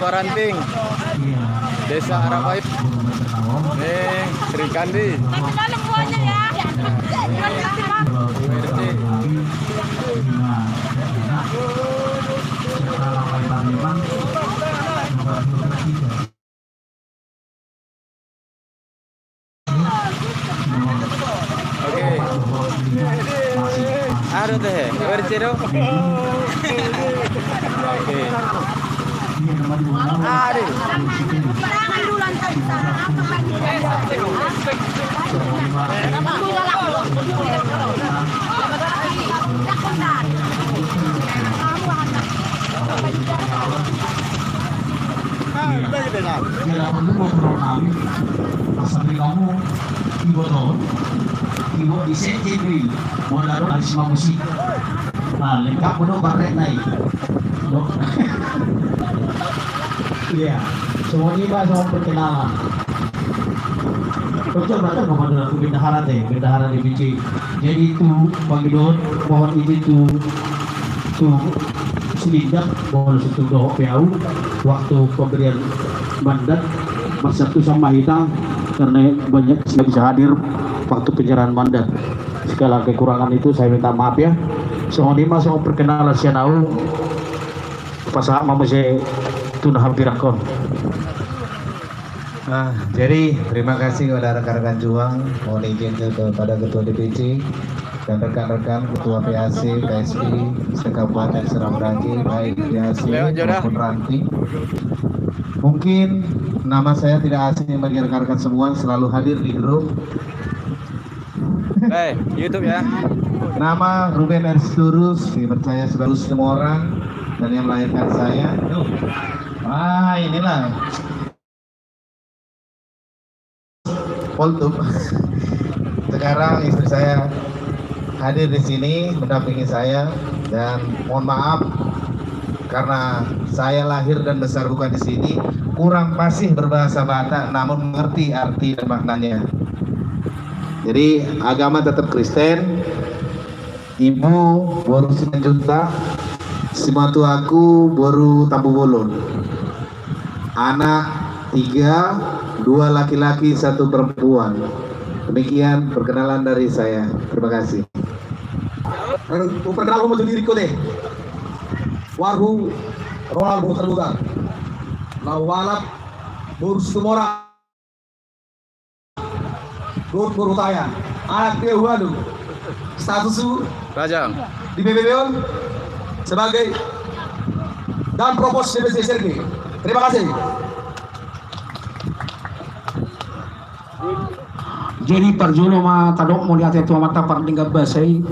Paranting, Desa Arapayut, Neng Sri Kandi, Oke, aduh teh, bercero. Oke. Aduh. Tidak perlu memprogram asal kamu keyboard keyboard di CCTV mulai dari semua musik. Nah, lengkap penuh baret naik. Iya, semua ini bahas soal perkenalan. Coba kan kepada bendahara deh, bendahara di BC. Jadi itu panggilan mohon izin tuh selindak mohon situ doa PAU waktu pemberian mandat masa itu sama kita karena banyak tidak bisa hadir waktu penyerahan mandat. Segala kekurangan itu saya minta maaf ya. Soal ini masuk perkenalan sianau pasal mama saya tuna hampir akon. Jadi terima kasih kepada rekan-rekan juang, mohon izin kepada Ketua DPC dan rekan-rekan Ketua PAC, KSP, Kabupaten Seram Merangin, baik PAC maupun Ranting. Mungkin nama saya tidak asing bagi rekan-rekan semua, selalu hadir di grup. YouTube ya. Nama Ruben Ersturus, dipercaya seluruh semua orang dan yang melahirkan saya. Inilah Poltum. Sekarang istri saya hadir di sini mendampingi saya dan mohon maaf karena saya lahir dan besar bukan di sini, kurang fasih berbahasa Batak namun mengerti arti dan maknanya. Jadi agama tetap Kristen. Ibu baru 9 juta, si aku baru tabu bolon. Anak 3, 2 laki-laki 1 perempuan. Demikian perkenalan dari saya. Terima kasih. Perkenalan kamu sendiri kok deh. Warhu Ronald terbuka. Lawalap Burus Tumora. Guru Taya. Anak dia waduh. Status Rajang. di BBBON sebagai dan propos DPC Sergi. Terima kasih. Jadi perjuno ma kadok mau lihat itu mata partingga basai